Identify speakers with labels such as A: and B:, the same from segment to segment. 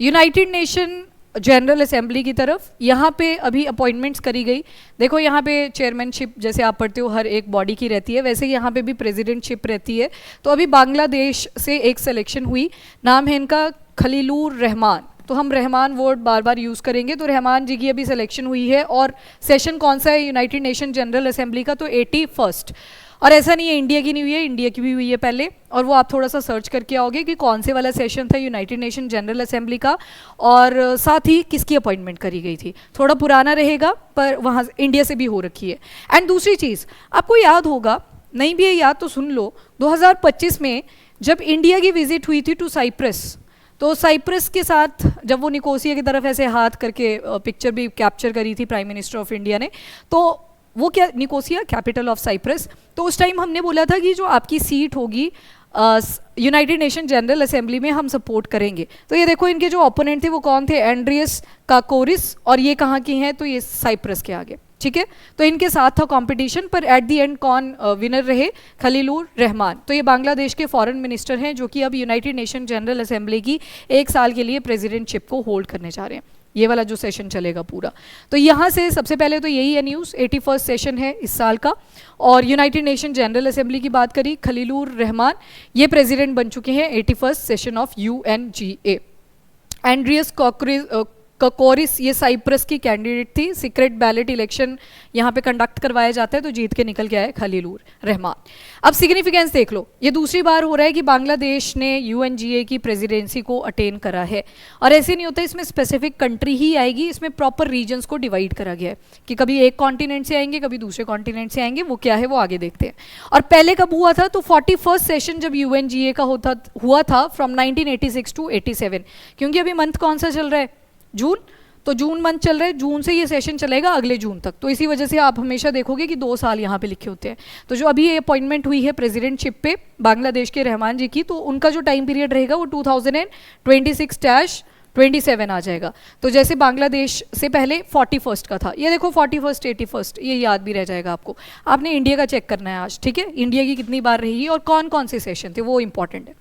A: United nation general assembly की तरफ यहाँ पे अभी अपॉइंटमेंट्स करी गई। देखो यहाँ पे चेयरमैनशिप जैसे आप पढ़ते हो हर एक बॉडी की रहती है, वैसे यहाँ पे भी प्रेसिडेंटशिप रहती है। तो अभी बांग्लादेश से एक सिलेक्शन हुई, नाम है इनका खलीलुर रहमान। तो हम रहमान वर्ड बार बार यूज़ करेंगे। तो रहमान जी की अभी सिलेक्शन हुई है। और सेशन कौन सा है यूनाइटेड नेशन जनरल असेंबली का? तो 81st। और ऐसा नहीं है इंडिया की नहीं हुई है, इंडिया की भी हुई है पहले। और वो आप थोड़ा सा सर्च करके आओगे कि कौन से वाला सेशन था यूनाइटेड नेशन जनरल असेंबली का, और साथ ही किसकी अपॉइंटमेंट करी गई थी। थोड़ा पुराना रहेगा पर वहाँ इंडिया से भी हो रखी है। एंड दूसरी चीज़ आपको याद होगा, नहीं भी है याद तो सुन लो, 2025 में जब इंडिया की विजिट हुई थी टू साइप्रस, तो साइप्रस के साथ जब वो निकोसिया की तरफ ऐसे हाथ करके पिक्चर भी कैप्चर करी थी प्राइम मिनिस्टर ऑफ इंडिया ने, तो वो क्या, निकोसिया कैपिटल ऑफ साइप्रस। तो उस टाइम हमने बोला था कि जो आपकी सीट होगी यूनाइटेड नेशन जनरल असेंबली में हम सपोर्ट करेंगे। तो ये देखो इनके जो ओपोनेंट थे वो कौन थे? एंड्रियस काकोरिस। और ये कहाँ की हैं? तो ये साइप्रस के आगे, ठीक है। तो इनके साथ था कंपटीशन, पर एट द एंड कौन विनर रहे? खलीलुर रहमान। तो ये बांग्लादेश के फॉरेन मिनिस्टर हैं जो कि अब यूनाइटेड नेशन जनरल असेंबली की 1 साल के लिए प्रेसिडेंटशिप को होल्ड करने जा रहे हैं। ये वाला जो सेशन चलेगा पूरा। तो यहाँ से सबसे पहले तो यही है न्यूज़, 81st सेशन है इस साल का। और यूनाइटेड नेशन जनरल असेंबली की बात करी, खलीलुर रहमान ये प्रेसिडेंट बन चुके हैं 81st session of UNGA। Andreas Kakouris ये साइप्रस की कैंडिडेट थी। सीक्रेट बैलेट इलेक्शन यहाँ पे कंडक्ट करवाया जाता है, तो जीत के निकल के आए खलीलुर रहमान। अब सिग्निफिकेंस देख लो, ये दूसरी बार हो रहा है कि बांग्लादेश ने UNGA की प्रेसिडेंसी को अटेन करा है। और ऐसे नहीं होता, इसमें स्पेसिफिक कंट्री ही आएगी, इसमें प्रॉपर रीजन्स को डिवाइड करा गया है कि कभी एक कॉन्टिनेंट से आएंगे, कभी दूसरे कॉन्टिनेंट से आएंगे। वो क्या है वो आगे देखते हैं। और पहले कब हुआ था? तो 41st सेशन जब UNGA का हुआ था फ्रॉम 1986 टू 87। क्योंकि अभी मंथ कौन सा चल रहा है? जून। तो जून मंथ चल रहा है, जून से ये सेशन चलेगा अगले जून तक। तो इसी वजह से आप हमेशा देखोगे कि 2 साल यहाँ पे लिखे होते हैं। तो जो अभी ये अपॉइंटमेंट हुई है प्रेसिडेंटशिप पे बांग्लादेश के रहमान जी की, तो उनका जो टाइम पीरियड रहेगा वो 2026-27 आ जाएगा। तो जैसे बांग्लादेश से पहले 41st का था, ये देखो 41st 81st, ये याद भी रह जाएगा आपको। आपने इंडिया का चेक करना है आज, ठीक है। इंडिया की कितनी बार रही और कौन कौन से सेशन थे वो इंपॉर्टेंट है।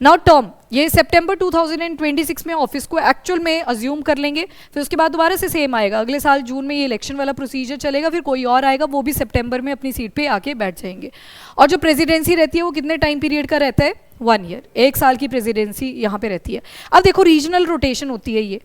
A: नाउ टर्म, ये सितंबर 2026 में ऑफिस को एक्चुअल में अज्यूम कर लेंगे। फिर उसके बाद दोबारा से सेम आएगा, अगले साल जून में ये इलेक्शन वाला प्रोसीजर चलेगा। फिर कोई और आएगा, वो भी सितंबर में अपनी सीट पे आके बैठ जाएंगे। और जो प्रेसिडेंसी रहती है वो कितने टाइम पीरियड का रहता है? 1 ईयर, 1 साल की प्रेसिडेंसी यहाँ पे रहती है। अब देखो रीजनल रोटेशन होती है। ये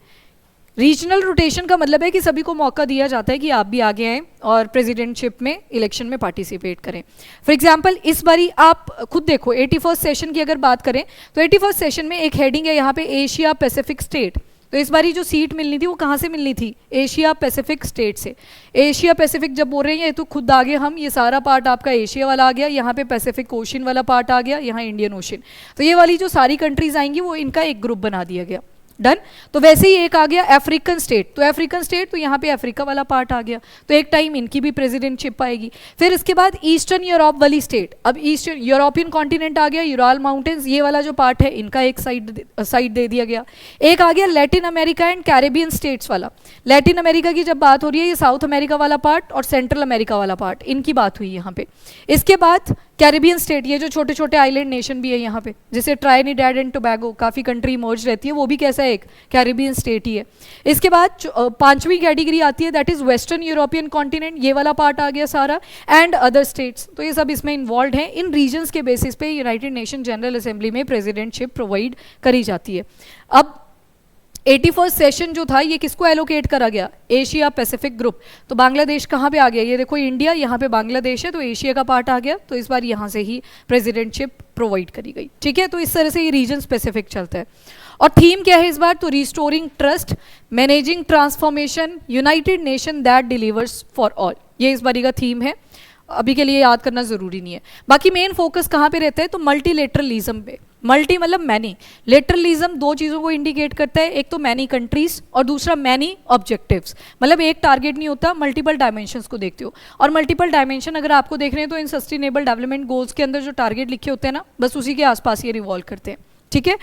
A: रीजनल रोटेशन का मतलब है कि सभी को मौका दिया जाता है कि आप भी आगे आएँ और प्रेसिडेंटशिप में इलेक्शन में पार्टिसिपेट करें। फॉर एग्जांपल इस बारी आप खुद देखो 81st सेशन की अगर बात करें तो 81st सेशन में एक हेडिंग है यहाँ पे एशिया पैसिफिक स्टेट। तो इस बारी जो सीट मिलनी थी वो कहाँ से मिलनी थी? एशिया पैसिफिक स्टेट से। एशिया पैसिफिक जब बोल रहे हैं तो खुद आगे हम, ये सारा पार्ट आपका एशिया वाला आ गया, यहाँ पे पैसिफिक ओशन वाला पार्ट आ गया, यहाँ इंडियन ओशन। तो ये वाली जो सारी कंट्रीज आएंगी वो इनका एक ग्रुप बना दिया गया। डन। तो वैसे ही एक आ गया अफ्रीकन स्टेट। तो अफ्रीकन स्टेट, तो यहाँ पे अफ्रीका वाला पार्ट आ गया। तो एक टाइम इनकी भी प्रेसिडेंटशिप आएगी। फिर इसके बाद ईस्टर्न यूरोप वाली स्टेट, अब ईस्टर्न यूरोपियन कॉन्टिनेंट आ गया, यूराल माउंटेन्स, ये वाला जो पार्ट है इनका एक साइड दे दिया गया। एक आ गया Latin America and Caribbean states वाला। लैटिन अमेरिका की जब बात हो रही है, ये साउथ अमेरिका वाला पार्ट और सेंट्रल अमेरिका वाला पार्ट, इनकी बात हुई यहाँ पे। इसके बाद कैरेबियन स्टेट, ये जो छोटे छोटे आइलैंड नेशन भी है यहाँ पे, जैसे ट्राइनिडेड एंड टोबैगो, काफ़ी कंट्री मर्ज रहती है, वो भी कैसा है? एक कैरेबियन स्टेट ही है। इसके बाद 5वीं कैटेगरी आती है, that is western European continent, ये वाला पार्ट आ गया सारा, एंड अदर स्टेट्स। तो ये सब इसमें इन्वॉल्व हैं। इन रीजन्स के बेसिस पे यूनाइटेड नेशन जनरल असेंबली में प्रेसिडेंटशिप प्रोवाइड करी जाती है। अब 81st सेशन जो था ये किसको एलोकेट करा गया? Asia Pacific group. तो बांग्लादेश कहाँ पे आ गया? ये देखो इंडिया, यहाँ पे बांग्लादेश है, तो एशिया का पार्ट आ गया। तो इस बार यहाँ से ही प्रेसिडेंटशिप प्रोवाइड करी गई, ठीक है। तो इस तरह से ये रीजन स्पेसिफिक चलता है। और थीम क्या है इस बार? तो restoring trust, managing transformation, United nation that delivers for all, ये इस बारी का थीम है। अभी के लिए याद करना जरूरी नहीं है। बाकी मेन फोकस कहाँ पे रहता है? तो मल्टीलेटरलिज्म पे। मल्टी मतलब मैनी, लेटरलिज्म 2 चीज़ों को इंडिकेट करता है, एक तो मैनी कंट्रीज और दूसरा मैनी ऑब्जेक्टिव्स। मतलब एक टारगेट नहीं होता, मल्टीपल डायमेंशंस को देखते हो। और मल्टीपल डायमेंशन अगर आपको देख रहे हैं तो इन सस्टेनेबल डेवलपमेंट गोल्स के अंदर जो टारगेट लिखे होते हैं ना, बस उसी के आसपास ये रिवॉल्व करते हैं, ठीक है।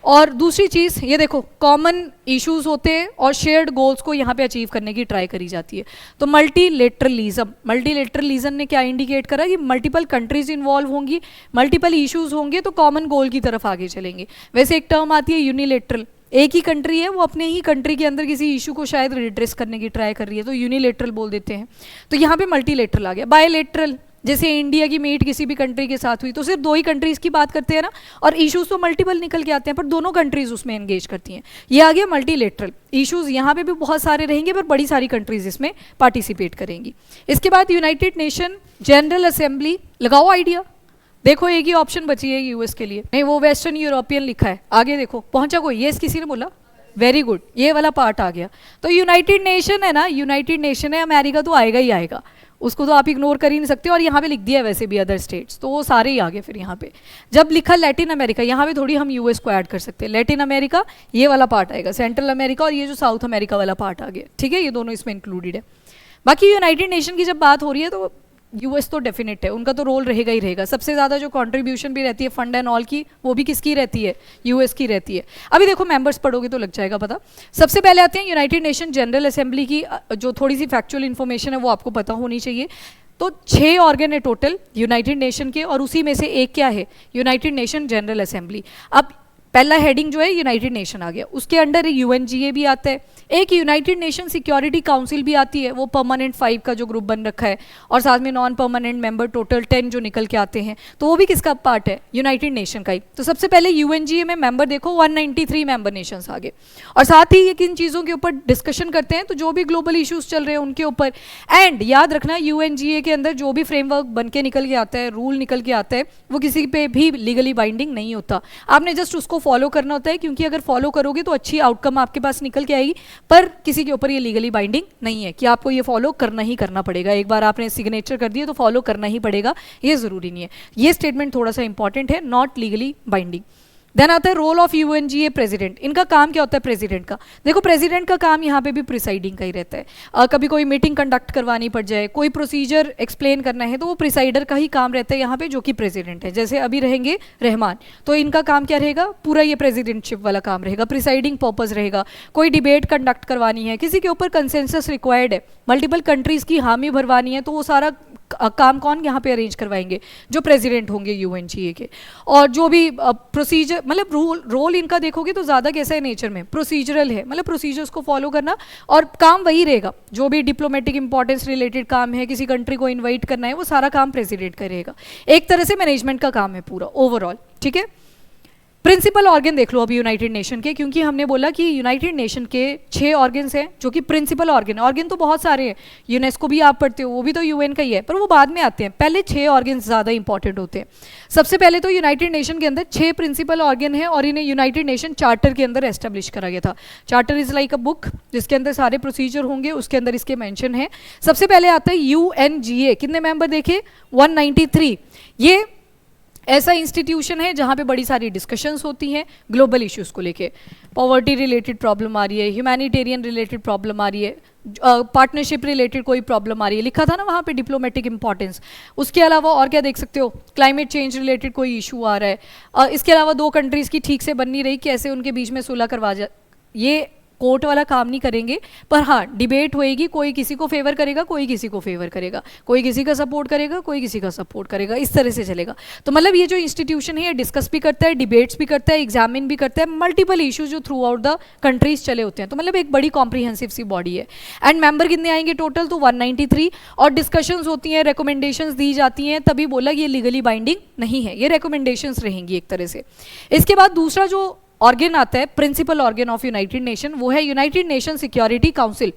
A: और दूसरी चीज़ ये देखो, कॉमन इश्यूज होते हैं और शेयर्ड गोल्स को यहाँ पे अचीव करने की ट्राई करी जाती है। तो मल्टीलेटरलिज्म ने क्या इंडिकेट करा कि मल्टीपल कंट्रीज इन्वॉल्व होंगी, मल्टीपल इश्यूज होंगे, तो कॉमन गोल की तरफ आगे चलेंगे। वैसे एक टर्म आती है यूनिलेटरल, एक ही कंट्री है, वो अपने ही कंट्री के अंदर किसी इशू को शायद रिड्रेस करने की ट्राई कर रही है, तो यूनिलेटरल बोल देते हैं। तो यहाँ पे मल्टीलेटरल आ गया। बायलेटरल, जैसे इंडिया की मीट किसी भी कंट्री के साथ हुई तो सिर्फ 2 ही कंट्रीज़ की बात करते हैं ना, और इश्यूज तो मल्टीपल निकल के आते हैं, पर दोनों कंट्रीज़ उसमें एंगेज करती हैं। ये आ गया मल्टीलेटरल। इश्यूज यहाँ पे भी बहुत सारे रहेंगे, पर बड़ी सारी कंट्रीज इसमें पार्टिसिपेट करेंगी। इसके बाद यूनाइटेड नेशन जनरल असेंबली, लगाओ आइडिया। देखो एक ही ऑप्शन बची है यूएस के लिए, नहीं वो वेस्टर्न यूरोपियन लिखा है। आगे देखो, पहुंचा कोई? यस किसी ने बोला, वेरी गुड, ये वाला पार्ट आ गया। तो यूनाइटेड नेशन है ना, यूनाइटेड नेशन है, अमेरिका तो आएगा ही आएगा, उसको तो आप इग्नोर कर ही नहीं सकते। और यहाँ पे लिख दिया है वैसे भी अदर स्टेट्स, तो वो सारे ही आ गए। फिर यहाँ पे जब लिखा लैटिन अमेरिका, यहाँ पे थोड़ी हम यूएस को ऐड कर सकते हैं। लैटिन अमेरिका ये वाला पार्ट आएगा, सेंट्रल अमेरिका और ये जो साउथ अमेरिका वाला पार्ट आ गया, ठीक है, ये दोनों इसमें इंक्लूडेड है। बाकी यूनाइटेड नेशन की जब बात हो रही है तो यूएस तो डेफिनेट है, उनका तो रोल रहेगा ही रहेगा। सबसे ज़्यादा जो कंट्रीब्यूशन भी रहती है फंड एंड ऑल की, वो भी किसकी रहती है? यूएस की रहती है। अभी देखो मेंबर्स पढ़ोगे तो लग जाएगा पता। सबसे पहले आते हैं यूनाइटेड नेशन जनरल असेंबली की, जो थोड़ी सी फैक्चुअल इन्फॉर्मेशन है वो आपको पता होनी चाहिए। तो 6 ऑर्गन है टोटल यूनाइटेड नेशन के, और उसी में से एक क्या है? United nation general assembly. अब पहला हेडिंग जो है यूनाइटेड नेशन आ गया, उसके अंडर यूएनजीए भी आता है, एक यूनाइटेड नेशन सिक्योरिटी काउंसिल भी आती है, वो परमानेंट 5 का जो ग्रुप बन रखा है, और साथ में नॉन परमानेंट मेंबर टोटल 10 जो निकल के आते हैं, तो वो भी किसका पार्ट है? यूनाइटेड नेशन का ही। तो सबसे पहले यूएनजीए में मेंबर देखो 193 मेंबर नेशंस आ गए, और साथ ही ये किन चीज़ों के ऊपर डिस्कशन करते हैं? तो जो भी ग्लोबल इशूज़ चल रहे हैं उनके ऊपर। एंड याद रखना यूएनजीए के अंदर जो भी फ्रेमवर्क बन के निकल के आता है, रूल निकल के आता है, वो किसी पे भी लीगली बाइंडिंग नहीं होता। आपने जस्ट उसको फॉलो करना होता है, क्योंकि अगर फॉलो करोगे तो अच्छी आउटकम आपके पास निकल के आएगी, पर किसी के ऊपर ये लीगली बाइंडिंग नहीं है कि आपको ये फॉलो करना ही करना पड़ेगा। एक बार आपने सिग्नेचर कर दिया तो फॉलो करना ही पड़ेगा, ये ज़रूरी नहीं है। ये स्टेटमेंट थोड़ा सा इंपॉर्टेंट है, नॉट लीगली बाइंडिंग। देन आता है रोल ऑफ यूएनजीए प्रेसिडेंट। इनका काम क्या होता है प्रेसिडेंट का? देखो प्रेसिडेंट का काम यहाँ पे भी प्रिसाइडिंग का ही रहता है। कभी कोई मीटिंग कंडक्ट करवानी पड़ जाए, कोई प्रोसीजर एक्सप्लेन करना है, तो वो प्रिसाइडर का ही काम रहता है यहाँ पे, जो कि प्रेसिडेंट है। जैसे अभी रहेंगे रहमान, तो इनका काम क्या रहेगा? पूरा ये प्रेसिडेंटशिप वाला काम रहेगा, प्रिसाइडिंग पर्पज रहेगा। कोई डिबेट कंडक्ट करवानी है, किसी के ऊपर कंसेंसस रिक्वायर्ड है, मल्टीपल कंट्रीज़ की हामी भरवानी है, तो वो सारा काम कौन यहाँ पे अरेंज करवाएंगे? जो प्रेसिडेंट होंगे यूएनजीए के। और जो भी प्रोसीजर, मतलब रोल इनका देखोगे तो ज़्यादा कैसा है नेचर में? प्रोसीजरल है, मतलब प्रोसीजर्स को फॉलो करना, और काम वही रहेगा। जो भी डिप्लोमेटिक इंपॉर्टेंस रिलेटेड काम है, किसी कंट्री को इन्वाइट करना है, वो सारा काम प्रेसिडेंट करेगा। एक तरह से मैनेजमेंट का काम है पूरा ओवरऑल, ठीक है। प्रिंसिपल ऑर्गन देख लो अभी यूनाइटेड नेशन के, क्योंकि हमने बोला कि यूनाइटेड नेशन के 6 ऑर्गन्स हैं जो कि प्रिंसिपल ऑर्गन। ऑर्गन तो बहुत सारे हैं, यूनेस्को भी आप पढ़ते हो, वो भी तो यूएन का ही है, पर वो बाद में आते हैं। पहले 6 ऑर्गन्स ज़्यादा इंपॉर्टेंट होते हैं। सबसे पहले तो यूनाइटेड नेशन के अंदर 6 प्रिंसिपल ऑर्गन है, और इन्हें यूनाइटेड नेशन चार्टर के अंदर एस्टेब्लिश करा गया था। Charter is like a book जिसके अंदर सारे प्रोसीजर होंगे, उसके अंदर इसके मेंशन है। सबसे पहले आता है यूएनजीए, कितने मेंबर देखे? 193। ये ऐसा इंस्टीट्यूशन है जहाँ पे बड़ी सारी डिस्कशंस होती हैं ग्लोबल इश्यूज़ को लेके। पॉवर्टी रिलेटेड प्रॉब्लम आ रही है, ह्यूमैनिटेरियन रिलेटेड प्रॉब्लम आ रही है, पार्टनरशिप रिलेटेड कोई प्रॉब्लम आ रही है, लिखा था ना वहाँ पे डिप्लोमेटिक इंपॉर्टेंस। उसके अलावा और क्या देख सकते हो? क्लाइमेट चेंज रिलेटेड कोई इशू आ रहा है। इसके अलावा 2 कंट्रीज़ की ठीक से बन नहीं रही, कैसे उनके बीच में सुलह करवा जा, ये कोर्ट वाला काम नहीं करेंगे, पर हाँ डिबेट होएगी, कोई किसी को फेवर करेगा, कोई किसी को फेवर करेगा, कोई किसी का सपोर्ट करेगा, कोई किसी का सपोर्ट करेगा, इस तरह से चलेगा। तो मतलब ये जो इंस्टीट्यूशन है ये डिस्कस भी करता है, डिबेट्स भी करता है, एग्जामिन भी करता है मल्टीपल इशूज जो थ्रू आउट द कंट्रीज चले होते हैं। तो मतलब एक बड़ी कॉम्प्रीहेंसिव सी बॉडी है। एंड मेंबर कितने आएंगे टोटल? तो 193। और डिस्कशंस होती हैं, रिकमेंडेशंस दी जाती हैं, तभी बोला ये लीगली बाइंडिंग नहीं है, ये रिकमेंडेशंस रहेंगी एक तरह से। इसके बाद दूसरा जो ऑर्गन आता है principal organ of United Nation, वो है यूनाइटेड नेशन सिक्योरिटी काउंसिल।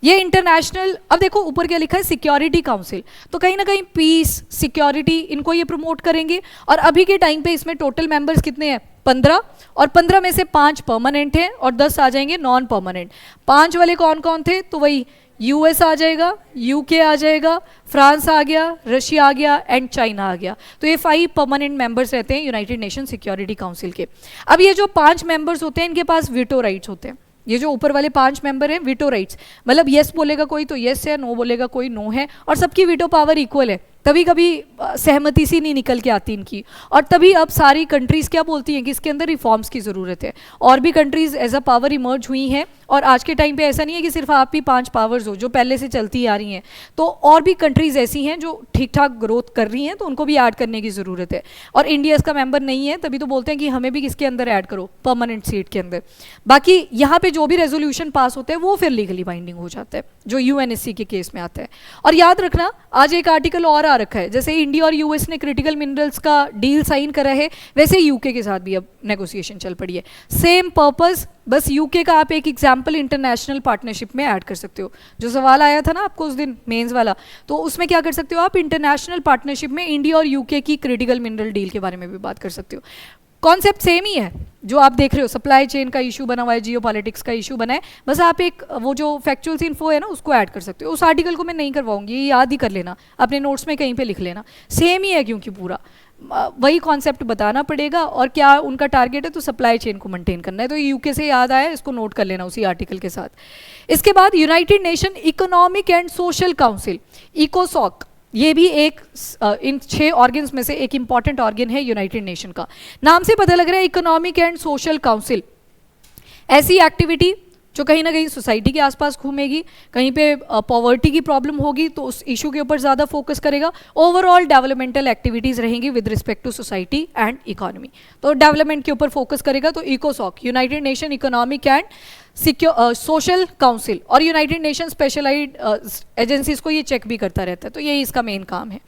A: ये इंटरनेशनल, अब देखो ऊपर क्या लिखा है? सिक्योरिटी काउंसिल, तो कहीं ना कहीं पीस, सिक्योरिटी, इनको ये प्रमोट करेंगे। और अभी के टाइम पे इसमें टोटल मेंबर्स कितने हैं? 15, और 15 में से 5 परमानेंट हैं और 10 आ जाएंगे नॉन परमानेंट। 5 वाले कौन कौन थे? तो वही यूएस आ जाएगा, यूके आ जाएगा, फ्रांस आ गया, रशिया आ गया, एंड चाइना आ गया। तो ये 5 परमानेंट मेंबर्स रहते हैं यूनाइटेड नेशन सिक्योरिटी काउंसिल के। अब ये जो 5 मेंबर्स होते हैं इनके पास वीटो राइट्स होते हैं। ये जो ऊपर वाले 5 मेंबर हैं वीटो राइट्स, मतलब येस बोलेगा कोई तो येस है, नो बोलेगा कोई नो है, और सबकी वीटो पावर इक्वल है। तभी कभी सहमति सी नहीं निकल के आती इनकी, और तभी अब सारी कंट्रीज़ क्या बोलती हैं कि इसके अंदर रिफॉर्म्स की ज़रूरत है। और भी countries as a power emerge हुई हैं, और आज के टाइम पे ऐसा नहीं है कि सिर्फ आप ही 5 पावर्स हो जो पहले से चलती आ रही हैं, तो और भी कंट्रीज़ ऐसी हैं जो ठीक ठाक ग्रोथ कर रही हैं, तो उनको भी ऐड करने की ज़रूरत है। और इंडिया इसका मेंबर नहीं है, तभी तो बोलते हैं कि हमें भी किसके अंदर ऐड करो, परमानेंट सीट के अंदर। बाकी यहाँ पे जो भी रेजोल्यूशन पास होता है वो फिर लीगली बाइंडिंग हो जाता है, जो यूएनएससी के केस में आता है। और याद रखना, आज एक आर्टिकल और आ रखा है, जैसे इंडिया और यूएस ने क्रिटिकल मिनरल्स का डील साइन करा है, वैसे यूके के साथ भी अब नेगोशिएशन चल पड़ी है, सेम पर्पस, बस यूके का आप एक एग्जाम्पल इंटरनेशनल पार्टनरशिप में ऐड कर सकते हो। जो सवाल आया था ना आपको उस दिन मेंस वाला, तो उसमें क्या कर सकते हो आप, इंटरनेशनल पार्टनरशिप में इंडिया और यूके की क्रिटिकल मिनरल डील के बारे में भी बात कर सकते हो। कॉन्सेप्ट सेम ही है जो आप देख रहे हो, सप्लाई चेन का इशू बना हुआ है, जियो पॉलिटिक्स का इशू बना है, बस आप एक वो जो फैक्चुअल इन्फो है ना उसको ऐड कर सकते हो। उस आर्टिकल को मैं नहीं करवाऊंगी, ये याद ही कर लेना, अपने नोट्स में कहीं पे लिख लेना, सेम ही है, क्योंकि पूरा वही कॉन्सेप्ट बताना पड़ेगा। और क्या उनका टारगेट है, तो सप्लाई चेन को मेंटेन करना है, तो यूके से याद आया, इसको नोट कर लेना उसी आर्टिकल के साथ। इसके बाद United Nation economic and social council, इकोसॉक, ये भी एक इन 6 ऑर्गन्स में से एक इंपॉर्टेंट ऑर्गन है यूनाइटेड नेशन का। नाम से पता लग रहा है इकोनॉमिक एंड सोशल काउंसिल, ऐसी एक्टिविटी जो कहीं ना कहीं सोसाइटी के आसपास घूमेगी, कहीं पे पॉवर्टी की प्रॉब्लम होगी तो उस इशू के ऊपर ज़्यादा फोकस करेगा, ओवरऑल डेवलपमेंटल एक्टिविटीज़ रहेंगी with respect to society and economy, तो डेवलपमेंट के ऊपर फोकस करेगा। तो इकोसॉक, United Nation economic and social council, और यूनाइटेड नेशन स्पेशलाइज्ड एजेंसीज को ये चेक भी करता रहता है, तो यही इसका मेन काम है।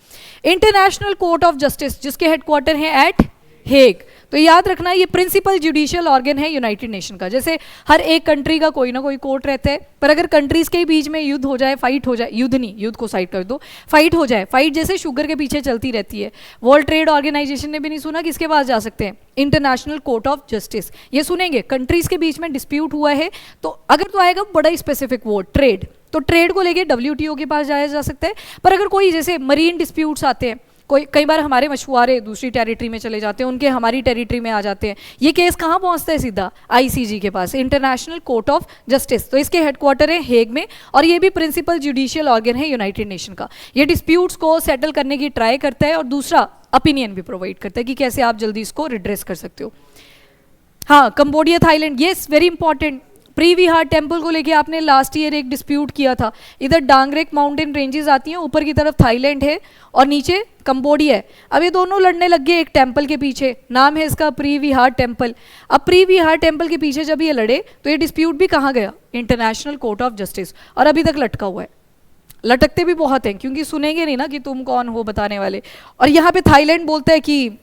A: इंटरनेशनल कोर्ट ऑफ जस्टिस, जिसके हेडक्वार्टर हैं एट हेग, तो याद रखना ये प्रिंसिपल जुडिशियल ऑर्गन है यूनाइटेड नेशन का। जैसे हर एक कंट्री का कोई ना कोई कोर्ट रहता है, पर अगर कंट्रीज के बीच में युद्ध हो जाए, फाइट हो जाए, युद्ध नहीं, युद्ध को साइड कर दो, फाइट हो जाए, फाइट जैसे शुगर के पीछे चलती रहती है, वर्ल्ड ट्रेड ऑर्गेनाइजेशन ने भी नहीं सुना, किसके पास जा सकते हैं, इंटरनेशनल कोर्ट ऑफ जस्टिस, ये सुनेंगे। कंट्रीज के बीच में डिस्प्यूट हुआ है, तो अगर तो आएगा बड़ा स्पेसिफिक वर्ड ट्रेड, तो ट्रेड को लेके WTO के पास जाया जा सकता है। पर अगर कोई जैसे मरीन डिस्प्यूट्स आते हैं, कोई कई बार हमारे मछुआरे दूसरी टेरिटरी में चले जाते हैं, उनके हमारी टेरिटरी में आ जाते हैं, ये केस कहाँ पहुँचता है, सीधा ICJ के पास, इंटरनेशनल कोर्ट ऑफ जस्टिस, तो इसके हेडक्वार्टर है हेग में, और ये भी प्रिंसिपल जुडिशियल ऑर्गन है यूनाइटेड नेशन का। ये डिस्प्यूट्स को सेटल करने की ट्राई करता है, और दूसरा ओपिनियन भी प्रोवाइड करता है कि कैसे आप जल्दी इसको रिड्रेस कर सकते हो। हाँ, Cambodia, Thailand, yes very important, Preah Vihear temple को लेके आपने लास्ट ईयर एक डिस्प्यूट किया था। इधर डांगरेक माउंटेन रेंजेस आती हैं, ऊपर की तरफ थाईलैंड है और नीचे कंबोडिया है। अब ये दोनों लड़ने लग गए एक टेम्पल के पीछे, नाम है इसका प्री विहार टेम्पल। अब प्री विहार टेम्पल के पीछे जब ये लड़े तो ये डिस्प्यूट भी कहाँ गया, इंटरनेशनल कोर्ट ऑफ जस्टिस, और अभी तक लटका हुआ है। लटकते भी बहुत हैं क्योंकि सुनेंगे नहीं ना कि तुम कौन हो बताने वाले। और यहाँ पे थाईलैंड बोलता है कि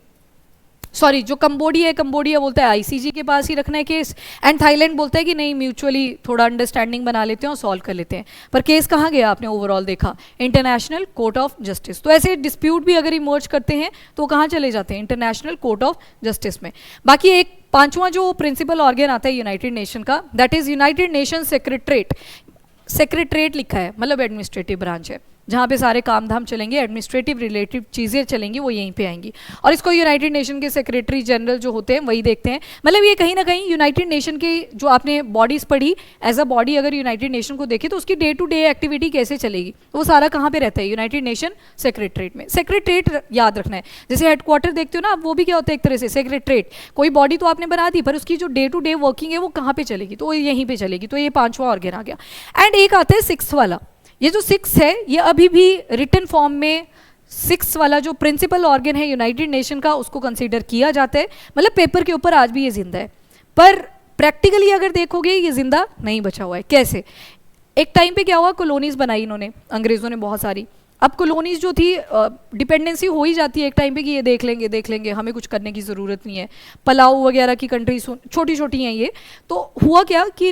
A: सॉरी, जो कंबोडिया है, कंबोडिया बोलता है ICJ के पास ही रखना है केस, एंड थाईलैंड बोलता है कि नहीं, म्यूचुअली थोड़ा अंडरस्टैंडिंग बना लेते हैं और सॉल्व कर लेते हैं। पर केस कहाँ गया, आपने ओवरऑल देखा, इंटरनेशनल कोर्ट ऑफ जस्टिस। तो ऐसे डिस्प्यूट भी अगर इमर्ज करते हैं तो कहाँ चले जाते हैं, इंटरनेशनल कोर्ट ऑफ जस्टिस में। बाकी एक 5वां जो प्रिंसिपल ऑर्गन आता है यूनाइटेड नेशन का, that is United nation secretariat. Secretariat लिखा है, मतलब एडमिनिस्ट्रेटिव ब्रांच है, जहाँ पे सारे काम धाम चलेंगे, एडमिनिस्ट्रेटिव रिलेटिव चीज़ें चलेंगी, वो यहीं पे आएंगी। और इसको यूनाइटेड नेशन के सेक्रेटरी जनरल जो होते हैं वही देखते हैं। मतलब ये कहीं ना कहीं यूनाइटेड नेशन के जो आपने बॉडीज़ पढ़ी, एज अ बॉडी अगर यूनाइटेड नेशन को देखे तो उसकी डे टू डे एक्टिविटी कैसे चलेगी, वो सारा कहाँ पे रहता है, यूनाइटेड नेशन सेक्रेटरेट में। सेक्रेटरेट याद रखना है, जैसे हेडक्वार्टर देखते हो ना आप, वो भी क्या होता है एक तरह से सेक्रेटरेट। कोई बॉडी तो आपने बना दी, पर उसकी जो डे टू डे वर्किंग है वो कहाँ पे चलेगी, तो यहीं पे चलेगी। तो ये 5वां ऑर्गन आ गया। एंड एक आता है 6 वाला, ये जो 6 है ये अभी भी रिटन फॉर्म में 6 वाला जो प्रिंसिपल ऑर्गन है यूनाइटेड नेशन का, उसको कंसीडर किया जाता है। मतलब पेपर के ऊपर आज भी ये जिंदा है, पर प्रैक्टिकली अगर देखोगे ये जिंदा नहीं बचा हुआ है। कैसे, एक टाइम पे क्या हुआ, कॉलोनीज बनाई इन्होंने, अंग्रेजों ने बहुत सारी। अब कॉलोनीज जो थी, डिपेंडेंसी हो ही जाती है एक टाइम पे कि ये देख लेंगे, हमें कुछ करने की ज़रूरत नहीं है। पलाऊ वगैरह की कंट्रीज छोटी छोटी हैं ये, तो हुआ क्या कि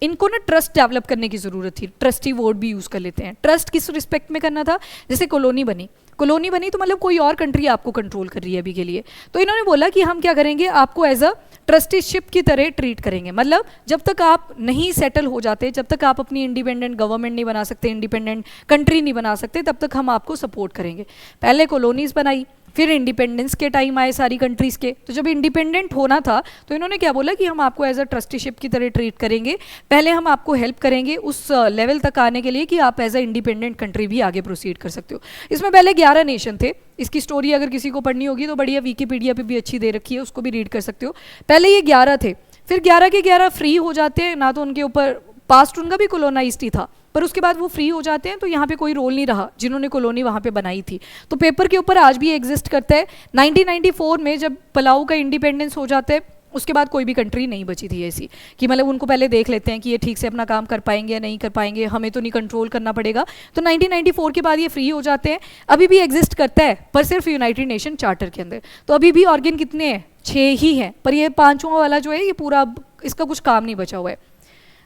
A: इनको ना ट्रस्ट डेवलप करने की ज़रूरत थी। ट्रस्टी वर्ड भी यूज़ कर लेते हैं। ट्रस्ट किस रिस्पेक्ट में करना था, जैसे कॉलोनी बनी तो मतलब कोई और कंट्री आपको कंट्रोल कर रही है अभी के लिए, तो इन्होंने बोला कि हम क्या करेंगे, आपको एज अ ट्रस्टीशिप की तरह ट्रीट करेंगे। मतलब जब तक आप नहीं सेटल हो जाते, जब तक आप अपनी इंडिपेंडेंट गवर्नमेंट नहीं बना सकते, इंडिपेंडेंट कंट्री नहीं बना सकते, तब तक हम आपको सपोर्ट करेंगे। पहले कॉलोनीज बनाई, फिर इंडिपेंडेंस के टाइम आए सारी कंट्रीज़ के, तो जब इंडिपेंडेंट होना था तो इन्होंने क्या बोला कि हम आपको एज अ ट्रस्टीशिप की तरह ट्रीट करेंगे, पहले हम आपको हेल्प करेंगे उस लेवल तक आने के लिए कि आप एज अ इंडिपेंडेंट कंट्री भी आगे प्रोसीड कर सकते हो। इसमें पहले 11 नेशन थे, इसकी स्टोरी अगर किसी को पढ़नी होगी तो बढ़िया विकीपीडिया पे भी अच्छी दे रखी है, उसको भी रीड कर सकते हो। पहले ये 11 थे, फिर 11 के 11 फ्री हो जाते हैं, ना तो उनके ऊपर पास्ट उनका भी कोलोनाइज्ड ही था, पर उसके बाद वो फ्री हो जाते हैं, तो यहाँ पे कोई रोल नहीं रहा जिन्होंने कॉलोनी वहाँ पे बनाई थी। तो पेपर के ऊपर आज भी एग्जिस्ट करता है। 1994 में जब पलाऊ का इंडिपेंडेंस हो जाता है, उसके बाद कोई भी कंट्री नहीं बची थी ऐसी कि मतलब उनको पहले देख लेते हैं कि ये ठीक से अपना काम कर पाएंगे या नहीं कर पाएंगे, हमें तो नहीं कंट्रोल करना पड़ेगा। तो 1994 के बाद ये फ्री हो जाते हैं। अभी भी एग्जिस्ट करता है, पर सिर्फ यूनाइटेड नेशन चार्टर के अंदर। तो अभी भी ऑर्गन कितने हैं? 6 ही हैं, पर ये 5वां वाला जो है ये पूरा इसका कुछ काम नहीं बचा हुआ है।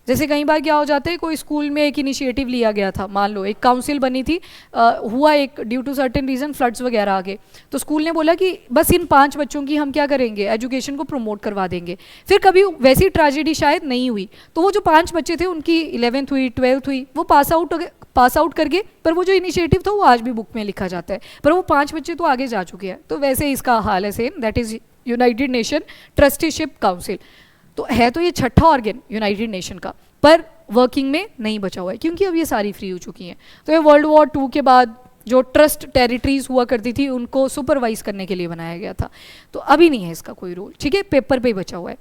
A: जैसे कई बार क्या हो जाता है, कोई स्कूल में एक इनिशिएटिव लिया गया था, मान लो एक काउंसिल बनी थी, हुआ एक due to certain reason floods वगैरह आ गए, तो स्कूल ने बोला कि बस इन 5 बच्चों की हम क्या करेंगे, एजुकेशन को प्रमोट करवा देंगे। फिर कभी वैसी ट्रेजेडी शायद नहीं हुई, तो वो जो 5 बच्चे थे उनकी 11th हुई, 12th हुई, वो पास आउट कर गए, पर वो जो इनिशिएटिव था वो आज भी बुक में लिखा जाता है, पर वो 5 बच्चे तो आगे जा चुके हैं। तो वैसे इसका हाल है same, that is United nation trusteeship council. तो है तो ये 6ठा ऑर्गन यूनाइटेड नेशन का, पर वर्किंग में नहीं बचा हुआ है क्योंकि अब ये सारी फ्री हो चुकी हैं। तो ये वर्ल्ड वॉर 2 के बाद जो ट्रस्ट टेरिटरीज हुआ करती थी उनको सुपरवाइज करने के लिए बनाया गया था, तो अभी नहीं है इसका कोई रोल, ठीक है, पेपर पे ही बचा हुआ है।